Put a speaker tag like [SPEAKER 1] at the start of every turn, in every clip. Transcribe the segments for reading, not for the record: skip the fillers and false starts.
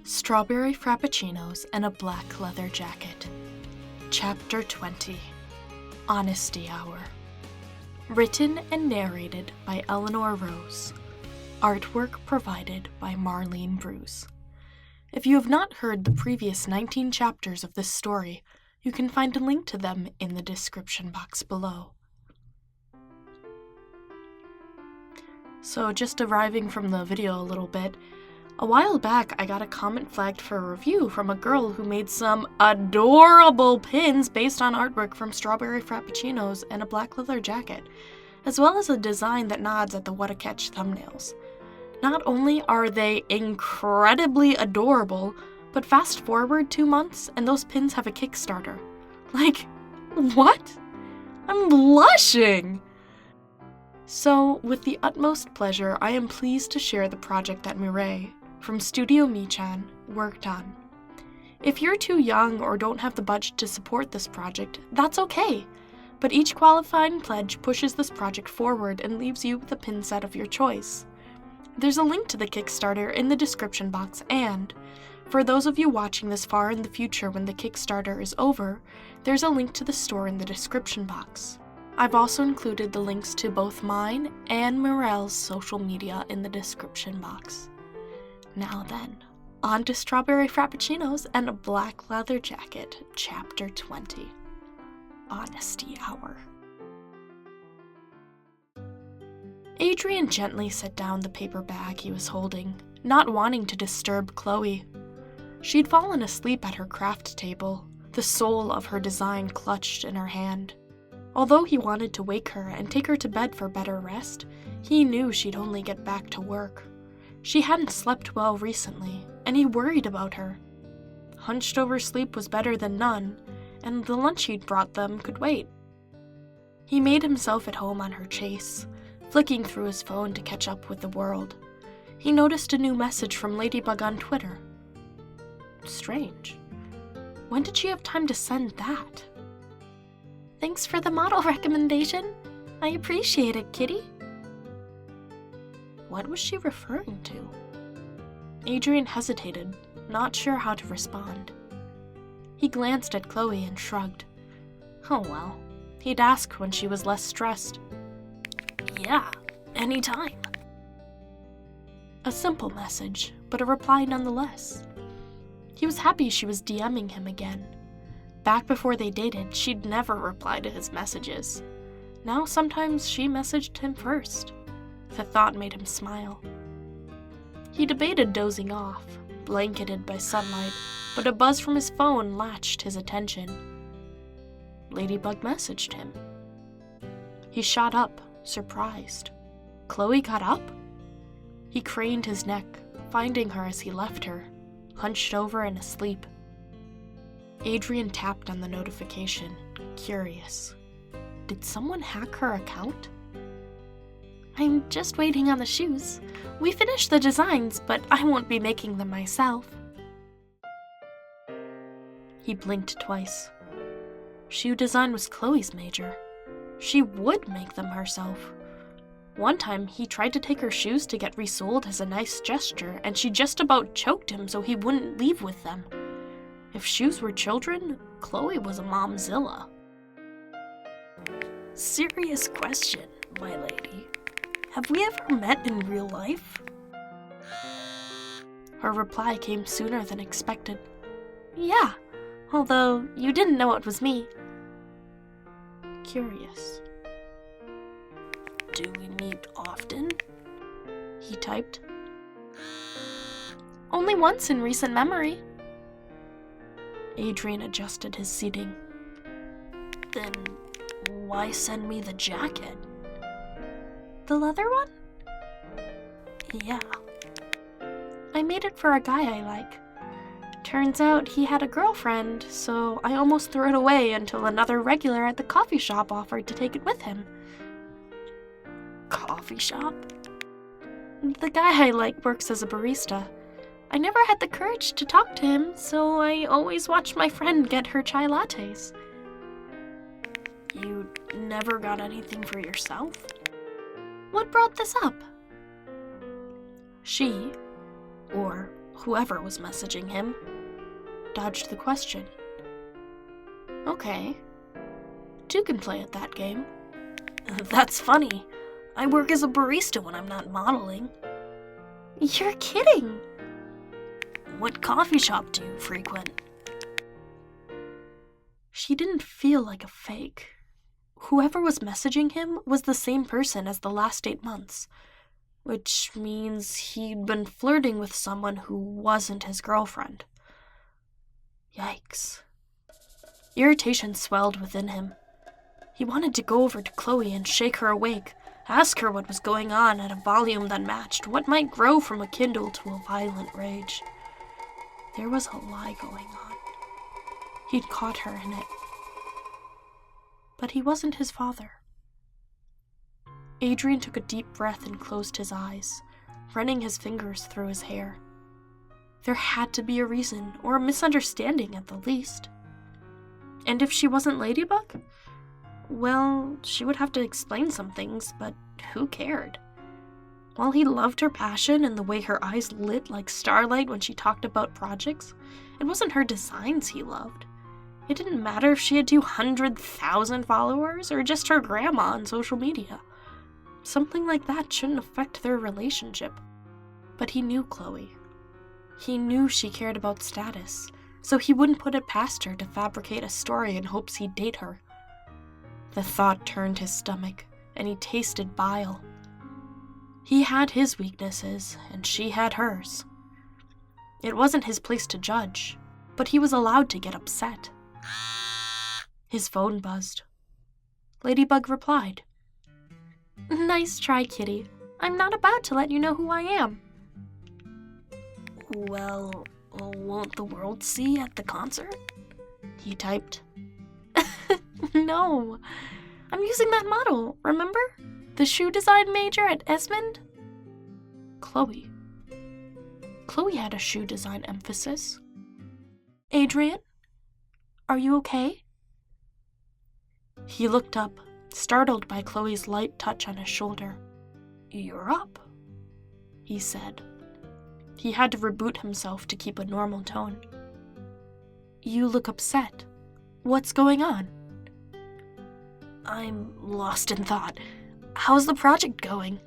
[SPEAKER 1] Strawberry Frappuccinos and a Black Leather Jacket. Chapter 20. Honesty Hour. Written and narrated by Eleanor Rose. Artwork provided by Marlene Bruus. If you have not heard the previous 19 chapters of this story, you can find a link to them in the description box below. So just arriving from the video a little bit, a while back I got a comment flagged for a review from a girl who made some adorable pins based on artwork from Strawberry Frappuccinos and a Black Leather Jacket, as well as a design that nods at the What a Catch thumbnails. Not only are they incredibly adorable, but fast forward 2 months and those pins have a Kickstarter. Like, what? I'm blushing! So, with the utmost pleasure, I am pleased to share the project that Mireille, from Studio Michan, worked on. If you're too young or don't have the budget to support this project, that's okay, but each qualifying pledge pushes this project forward and leaves you with a pin set of your choice. There's a link to the Kickstarter in the description box, and for those of you watching this far in the future when the Kickstarter is over, there's a link to the store in the description box. I've also included the links to both mine and Mireille's social media in the description box. Now then, on to Strawberry Frappuccinos and a Black Leather Jacket, Chapter 20. Honesty Hour. Adrien gently set down the paper bag he was holding, not wanting to disturb Chloé. She'd fallen asleep at her craft table, the soul of her design clutched in her hand. Although he wanted to wake her and take her to bed for better rest, he knew she'd only get back to work. She hadn't slept well recently, and he worried about her. Hunched over sleep was better than none, and the lunch he'd brought them could wait. He made himself at home on her chase, flicking through his phone to catch up with the world. He noticed a new message from Ladybug on Twitter. Strange. When did she have time to send that? Thanks for the model recommendation. I appreciate it, kitty. What was she referring to? Adrien hesitated, not sure how to respond. He glanced at Chloé and shrugged. Oh well, he'd ask when she was less stressed. Yeah, anytime. A simple message, but a reply nonetheless. He was happy she was DMing him again. Back before they dated, she'd never reply to his messages. Now sometimes she messaged him first. The thought made him smile. He debated dozing off, blanketed by sunlight, but a buzz from his phone latched his attention. Ladybug messaged him. He shot up, surprised. Chloé got up? He craned his neck, finding her as he left her, hunched over and asleep. Adrien tapped on the notification, curious. Did someone hack her account? I'm just waiting on the shoes. We finished the designs, but I won't be making them myself. He blinked twice. Shoe design was Chloé's major. She would make them herself. One time, he tried to take her shoes to get resold as a nice gesture, and she just about choked him so he wouldn't leave with them. If shoes were children, Chloé was a momzilla. Serious question, my lady. Have we ever met in real life? Her reply came sooner than expected. Yeah, although you didn't know it was me. Curious. Do we meet often? He typed. Only once in recent memory. Adrien adjusted his seating. Then why send me the jacket? The leather one? Yeah. I made it for a guy I like. Turns out he had a girlfriend, so I almost threw it away until another regular at the coffee shop offered to take it with him. Coffee shop? The guy I like works as a barista. I never had the courage to talk to him, so I always watched my friend get her chai lattes. You never got anything for yourself? What brought this up? She, or whoever was messaging him, dodged the question. Okay. Two can play at that game. That's funny. I work as a barista when I'm not modeling. You're kidding! What coffee shop do you frequent? She didn't feel like a fake. Whoever was messaging him was the same person as the last 8 months, which means he'd been flirting with someone who wasn't his girlfriend. Yikes. Irritation swelled within him. He wanted to go over to Chloe and shake her awake, ask her what was going on at a volume that matched what might grow from a kindle to a violent rage. There was a lie going on. He'd caught her in it. But he wasn't his father. Adrien took a deep breath and closed his eyes, running his fingers through his hair. There had to be a reason, or a misunderstanding at the least. And if she wasn't Ladybug? Well, she would have to explain some things, but who cared? While he loved her passion and the way her eyes lit like starlight when she talked about projects, it wasn't her designs he loved. It didn't matter if she had 200,000 followers or just her grandma on social media. Something like that shouldn't affect their relationship. But he knew Chloe. He knew she cared about status, so he wouldn't put it past her to fabricate a story in hopes he'd date her. The thought turned his stomach, and he tasted bile. He had his weaknesses, and she had hers. It wasn't his place to judge, but he was allowed to get upset. His phone buzzed. Ladybug replied. Nice try, kitty. I'm not about to let you know who I am. Well, won't the world see at the concert? He typed. No, I'm using that model, remember? The shoe design major at Esmond? Chloe. Chloe had a shoe design emphasis. Adrien? Are you okay? He looked up, startled by Chloe's light touch on his shoulder. You're up, he said. He had to reboot himself to keep a normal tone. You look upset. What's going on? I'm lost in thought. How's the project going?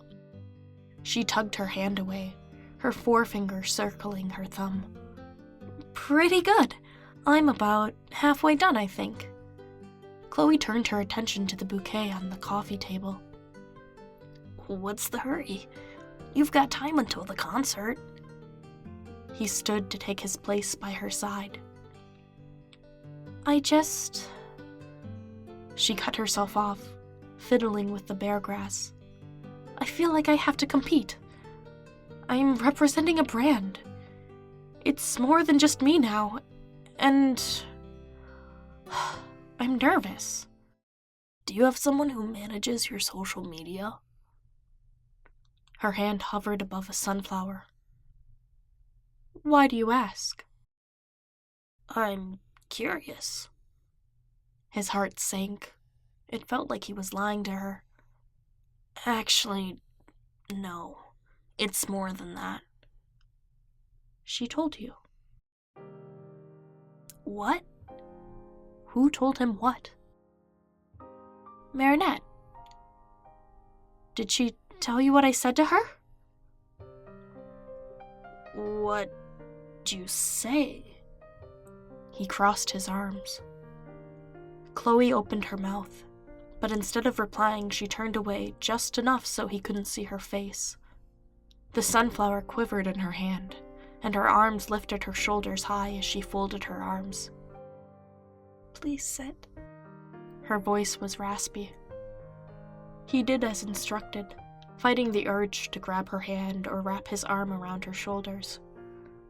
[SPEAKER 1] She tugged her hand away, her forefinger circling her thumb. Pretty good. I'm about halfway done, I think. Chloe turned her attention to the bouquet on the coffee table. What's the hurry? You've got time until the concert. He stood to take his place by her side. She cut herself off, fiddling with the bare grass. I feel like I have to compete. I'm representing a brand. It's more than just me now, and I'm nervous. Do you have someone who manages your social media? Her hand hovered above a sunflower. Why do you ask? I'm curious. His heart sank. It felt like he was lying to her. Actually, no. It's more than that. She told you. What? Who told him what? Marinette. Did she tell you what I said to her? What'd you say? He crossed his arms. Chloe opened her mouth, but instead of replying, she turned away just enough so he couldn't see her face. The sunflower quivered in her hand, and her arms lifted her shoulders high as she folded her arms. Please sit. Her voice was raspy. He did as instructed, fighting the urge to grab her hand or wrap his arm around her shoulders.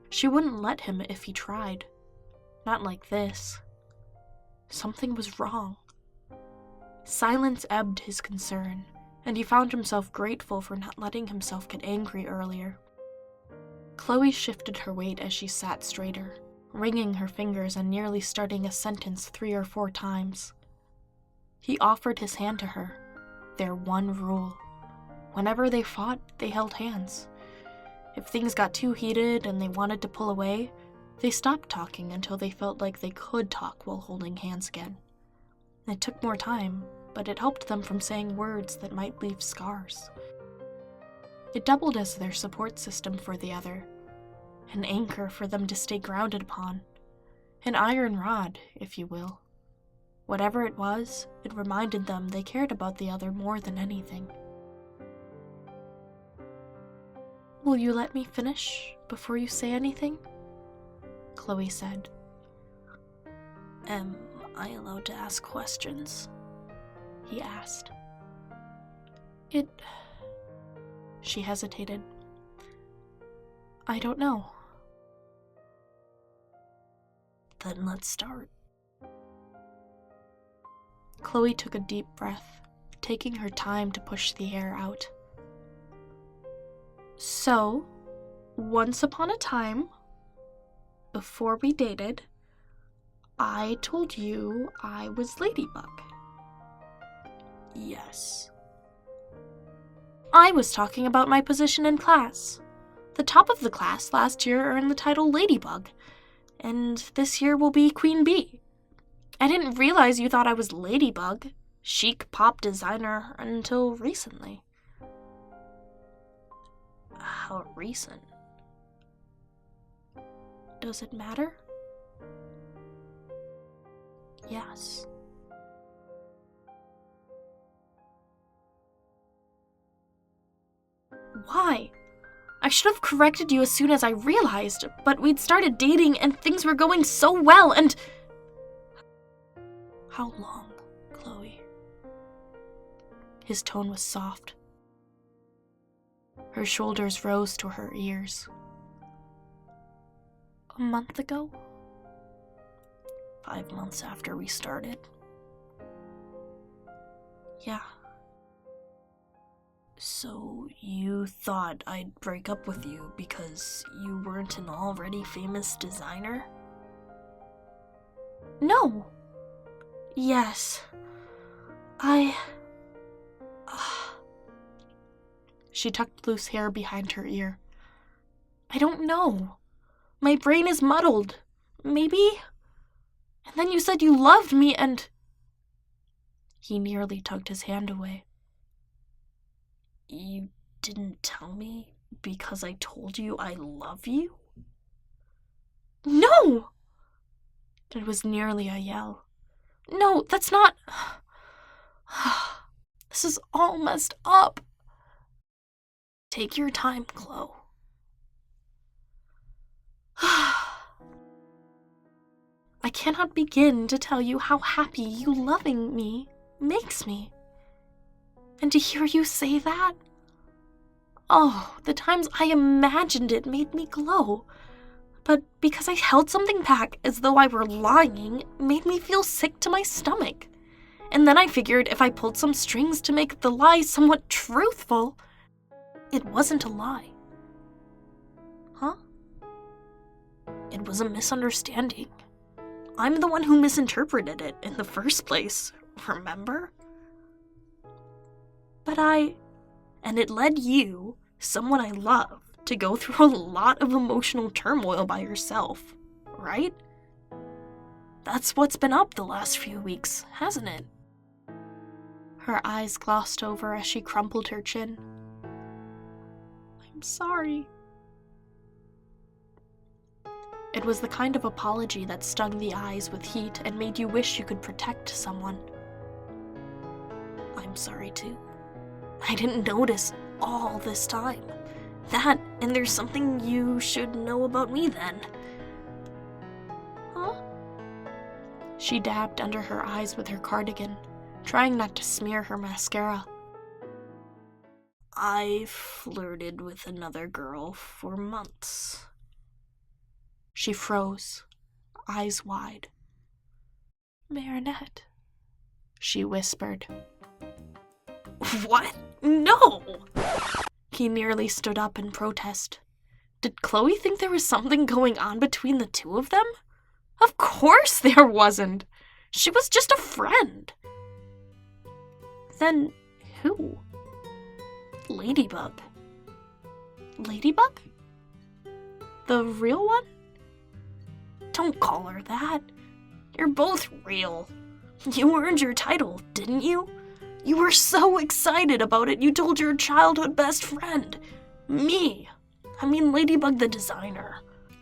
[SPEAKER 1] She wouldn't let him if he tried. Not like this. Something was wrong. Silence ebbed his concern, and he found himself grateful for not letting himself get angry earlier. Chloe shifted her weight as she sat straighter, wringing her fingers and nearly starting a sentence 3 or 4 times. He offered his hand to her, their one rule. Whenever they fought, they held hands. If things got too heated and they wanted to pull away, they stopped talking until they felt like they could talk while holding hands again. It took more time, but it helped them from saying words that might leave scars. It doubled as their support system for the other, an anchor for them to stay grounded upon, an iron rod, if you will. Whatever it was, it reminded them they cared about the other more than anything. "Will you let me finish before you say anything?" Chloe said. "Am I allowed to ask questions?" he asked. She hesitated. "I don't know." "Then let's start." Chloe took a deep breath, taking her time to push the air out. "So, once upon a time, before we dated, I told you I was Ladybug." "Yes." "I was talking about my position in class. The top of the class last year earned the title Ladybug, and this year will be Queen Bee. I didn't realize you thought I was Ladybug, chic pop designer, until recently." "How recent?" "Does it matter?" "Yes." "Why? I should have corrected you as soon as I realized, but we'd started dating and things were going so well and..." "How long, Chloe?" His tone was soft. Her shoulders rose to her ears. "A month ago?" 5 months after we started. "Yeah." "So you thought I'd break up with you because you weren't an already famous designer?" "No." "Yes. She tucked loose hair behind her ear. "I don't know. My brain is muddled. Maybe? And then you said you loved me and..." He nearly tugged his hand away. "You didn't tell me because I told you I love you?" "No!" It was nearly a yell. "No, that's not... This is all messed up." "Take your time, Chloe." "I cannot begin to tell you how happy you loving me makes me. And to hear you say that, oh, the times I imagined it made me glow. But because I held something back as though I were lying, made me feel sick to my stomach. And then I figured if I pulled some strings to make the lie somewhat truthful, it wasn't a lie." "Huh?" "It was a misunderstanding. I'm the one who misinterpreted it in the first place, remember?" And it led you, someone I love, to go through a lot of emotional turmoil by yourself, right? That's what's been up the last few weeks, hasn't it?" Her eyes glossed over as she crumpled her chin. "I'm sorry." It was the kind of apology that stung the eyes with heat and made you wish you could protect someone. "I'm sorry too. I didn't notice all this time. That, and there's something you should know about me then." "Huh?" She dabbed under her eyes with her cardigan, trying not to smear her mascara. "I flirted with another girl for months." She froze, eyes wide. "Marinette," she whispered. "What? No!" He nearly stood up in protest. Did Chloe think there was something going on between the two of them? Of course there wasn't. She was just a friend. Then who? Ladybug. Ladybug? The real one?
[SPEAKER 2] Don't call her that. You're both real. You earned your title, didn't you? You were so excited about it, you told your childhood best friend. Me. I mean Ladybug the designer.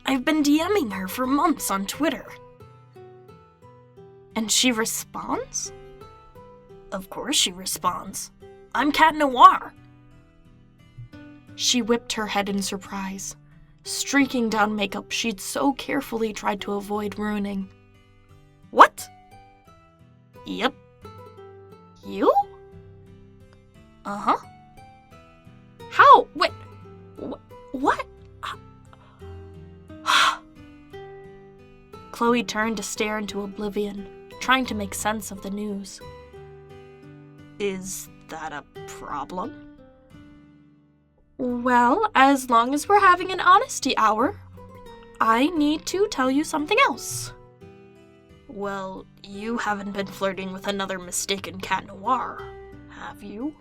[SPEAKER 2] I've been DMing her for months on Twitter.
[SPEAKER 1] And she responds?
[SPEAKER 2] Of course she responds. I'm Cat Noir.
[SPEAKER 1] She whipped her head in surprise, streaking down makeup she'd so carefully tried to avoid ruining.
[SPEAKER 2] What?
[SPEAKER 1] Yep.
[SPEAKER 2] You?
[SPEAKER 1] Uh-huh. How? Wait. What? Chloe turned to stare into oblivion, trying to make sense of the news.
[SPEAKER 2] Is that a problem?
[SPEAKER 1] Well, as long as we're having an honesty hour, I need to tell you something else.
[SPEAKER 2] Well, you haven't been flirting with another mistaken Cat Noir, have you?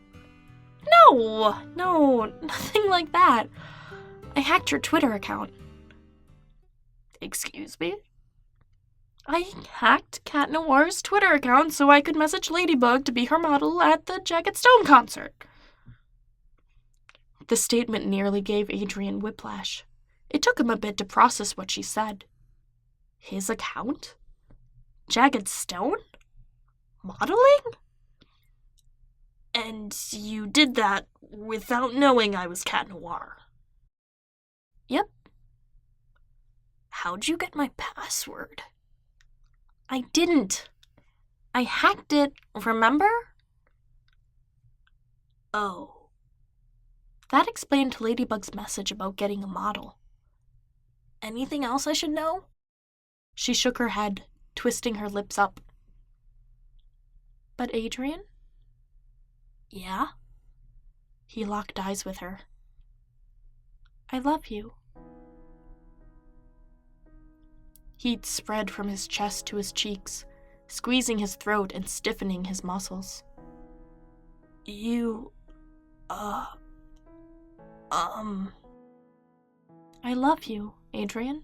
[SPEAKER 1] No, nothing like that. I hacked your Twitter account.
[SPEAKER 2] Excuse me?
[SPEAKER 1] I hacked Cat Noir's Twitter account so I could message Ladybug to be her model at the Jagged Stone concert. The statement nearly gave Adrien whiplash. It took him a bit to process what she said. His account? Jagged Stone? Modeling?
[SPEAKER 2] And you did that without knowing I was Cat Noir?
[SPEAKER 1] Yep.
[SPEAKER 2] How'd you get my password?
[SPEAKER 1] I didn't. I hacked it, remember?
[SPEAKER 2] Oh.
[SPEAKER 1] That explained Ladybug's message about getting a model.
[SPEAKER 2] Anything else I should know?
[SPEAKER 1] She shook her head, twisting her lips up. But Adrien?
[SPEAKER 2] Yeah?
[SPEAKER 1] He locked eyes with her. I love you. Heat spread from his chest to his cheeks, squeezing his throat and stiffening his muscles.
[SPEAKER 2] You,
[SPEAKER 1] I love you, Adrien.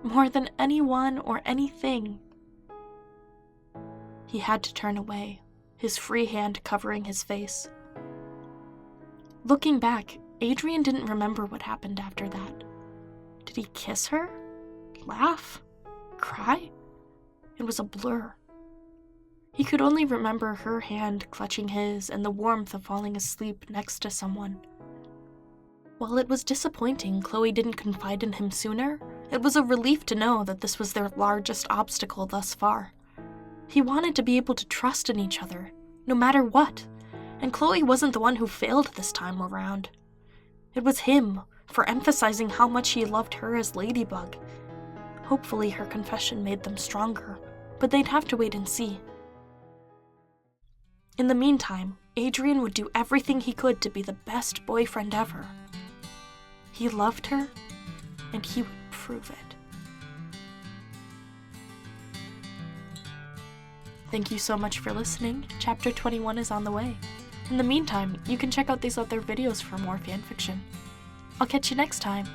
[SPEAKER 1] More than anyone or anything. He had to turn away, his free hand covering his face. Looking back, Adrien didn't remember what happened after that. Did he kiss her? Laugh? Cry? It was a blur. He could only remember her hand clutching his and the warmth of falling asleep next to someone. While it was disappointing Chloe didn't confide in him sooner, it was a relief to know that this was their largest obstacle thus far. He wanted to be able to trust in each other, no matter what, and Chloe wasn't the one who failed this time around. It was him, for emphasizing how much he loved her as Ladybug. Hopefully her confession made them stronger, but they'd have to wait and see. In the meantime, Adrien would do everything he could to be the best boyfriend ever. He loved her, and he would prove it. Thank you so much for listening. Chapter 21 is on the way. In the meantime, you can check out these other videos for more fanfiction. I'll catch you next time.